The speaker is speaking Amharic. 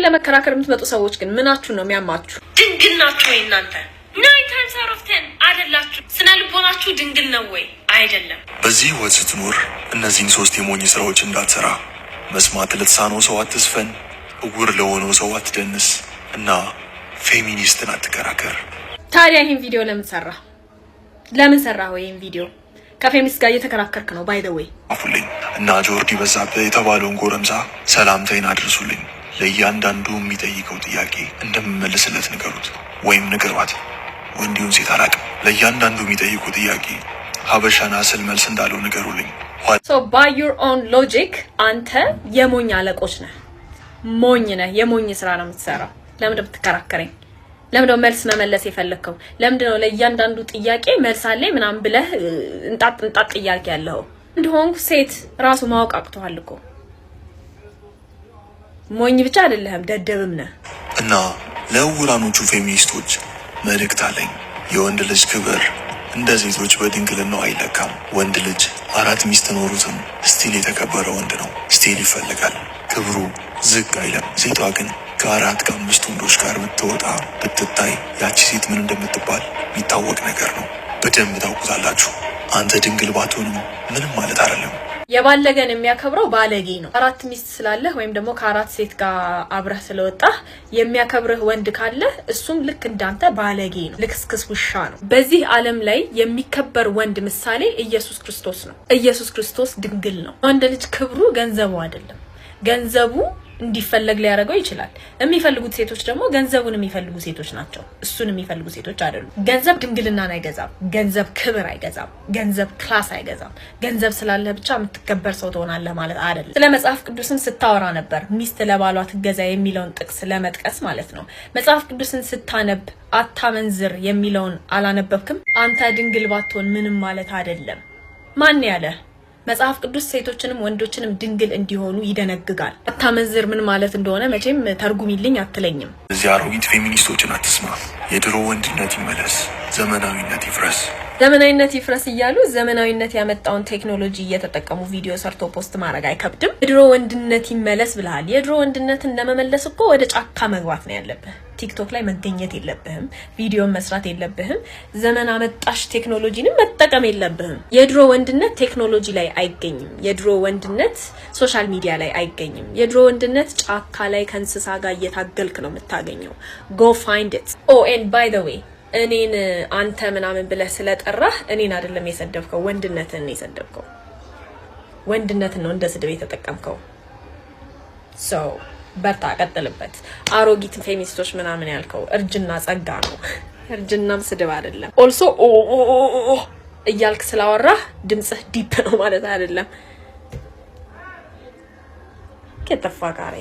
ለመከራከር የምትመጡ ሰዎች ግን ምናችሁ ነው የሚያማችሁ? ድንግል ናችሁ ወይ እናንተ? 9 times out of 10 አይደላችሁ። ስነ ልቦናችሁ ድንግል ነው ወይ? አይደለም። በዚህ ህይወት ስትኖር እነዚህን 3 የሞኝ ስራዎች እንዳትሰራ። መስማት ለተሳነው ሰው አትስፈን፣ እውር ለሆነው ሰው አትደንስ እና ፌሚኒስትን አትከራከር። ታዲያ ይሄን ቪዲዮ ለምን ሰራህ? ይሄን ቪዲዮ ከፌሚኒስት ጋር እየተከራከርክ ነው? ባይ ዘ ዌይ አፉልኝ እና ጆርዲ በዛብህ የተባለውን ጎረምሳ ሰላምታዬን አድርሱልኝ። ለእያንዳንዱ የሚጠይቀው ጥያቄ እንደምመልስለት ንገሩት ወይም ንገሯት። ወንዲውን ሴት አላውቅም። ለእያንዳንዱ የሚጠይቀው ጥያቄ ሀበሻና ስል መልስ እንዳለው ንገሩልኝ። So by your own logic አንተ የሞኝ አለቆች ነህ፣ ሞኝ ነህ፣ የሞኝ ስራ ነው የምትሰራው። ለምን ብትከራከረኝ? ለምን ነው መልስ መመለስ የፈለከው? ለምን ነው ለእያንዳንዱ ጥያቄ መልስ አለኝ ምናምን ብለህ እንጣጥ ጥያቄ ያለው? እንደሆንኩ ሴት ራሱ ማወቅ አቅቶሃል እኮ። ሞኝ ብቻ አይደለህም ደደብም ነህ። እና ለውራኖቹ ፌሚኒስቶች መልእክት አለኝ። የወንድ ልጅ ክብር እንደ ሴቶች በድንግልናው አይለካም። ወንድ ልጅ 4 ሚስት ኖሩትም ስቲል የተከበረ ወንድ ነው። ስቲል ይፈልጋል፣ ክብሩ ዝቅ አይለም። ሴቷ ግን ከ4 ከ5 ወንዶች ጋር ብትወጣ ብትታይ ያቺ ሴት ምን እንደምትባል የሚታወቅ ነገር ነው። በደንብ ታውቁታላችሁ። አንተ ድንግል ባትሆንም ምንም ማለት አይደለም። የባለገን የሚያከብረው ባለጌ ነው። 4 ሚስት ስላለህ ወይም ደግሞ ከ4 ሴት ጋር አብረህ ስለወጣህ የሚያከብርህ ወንድ ካለ እሱም ልክ እንዳንተ ባለጌ ነው፣ ልክስክስ ውሻ ነው። በዚህ ዓለም ላይ የሚከበር ወንድ ምሳሌ ኢየሱስ ክርስቶስ ነው። ኢየሱስ ክርስቶስ ድንግል ነው። ወንድ ልጅ ክብሩ ገንዘቡ አይደለም። ገንዘቡ እንዲፈለግ ሊያደርገው ይችላል። የሚፈልጉት ሴቶች ደግሞ ገንዘቡን የሚፈልጉ ሴቶች ናቸው። እሱን የሚፈልጉ ሴቶች አይደሉም። ገንዘብ ድንግልናን አይገዛም። ገንዘብ ክብር አይገዛም። ገንዘብ ክላስ አይገዛም። ገንዘብ ስላለ ብቻ የምትከበር ሰው ትሆናለህ ማለት አይደለም። ስለ መጽሐፍ ቅዱስን ስታወራ ነበር፣ ሚስት ለባሏ ትገዛ የሚለውን ጥቅስ ለመጥቀስ ማለት ነው። መጽሐፍ ቅዱስን ስታነብ አታመንዝር የሚለውን አላነበብክም? አንተ ድንግል ባትሆን ምንም ማለት አይደለም። ማን ያለ? መጽሐፍ ቅዱስ ሴቶችንም ወንዶችንም ድንግል እንዲሆኑ ይደነግጋል። አታመንዝር ምን ማለት እንደሆነ መቼም ተርጉሚልኝ አትለኝም። እዚህ አሮጊት ፌሚኒስቶችን አትስማ። የድሮ ወንድነት ይመለስ፣ ዘመናዊነት ይፍረስ። ዘመናዊነት ይፍረስ እያሉ ዘመናዊነት ያመጣውን ቴክኖሎጂ እየተጠቀሙ ቪዲዮ ሰርቶ ፖስት ማድረግ አይከብድም? የድሮ ወንድነት ይመለስ ብለሃል። የድሮ ወንድነትን ለመመለስ እኮ ወደ ጫካ መግባት ነው ያለብህ። ቲክቶክ ላይ መገኘት የለብህም። ቪዲዮን መስራት የለብህም። ዘመን አመጣሽ ቴክኖሎጂንም መጠቀም የለብህም። የድሮ ወንድነት ቴክኖሎጂ ላይ አይገኝም። የድሮ ወንድነት ሶሻል ሚዲያ ላይ አይገኝም። የድሮ ወንድነት ጫካ ላይ ከእንስሳ ጋር እየታገልክ ነው የምታገኘው። go find it. oh and by the way እኔን አንተ ምናምን ብለህ ስለጠራህ እኔን አይደለም የሰደብከው፣ ወንድነትን ነው የሰደብከው። ወንድነትን ነው እንደ ስድብ የተጠቀምከው። so በርታ፣ ቀጥልበት። አሮጊት ፌሚኒስቶች ምናምን ያልከው እርጅና ጸጋ ነው። እርጅናም ስድብ አይደለም። also እያልክ ስላወራህ ድምጽህ ዲፕ ነው ማለት አይደለም። ከተፋ ጋር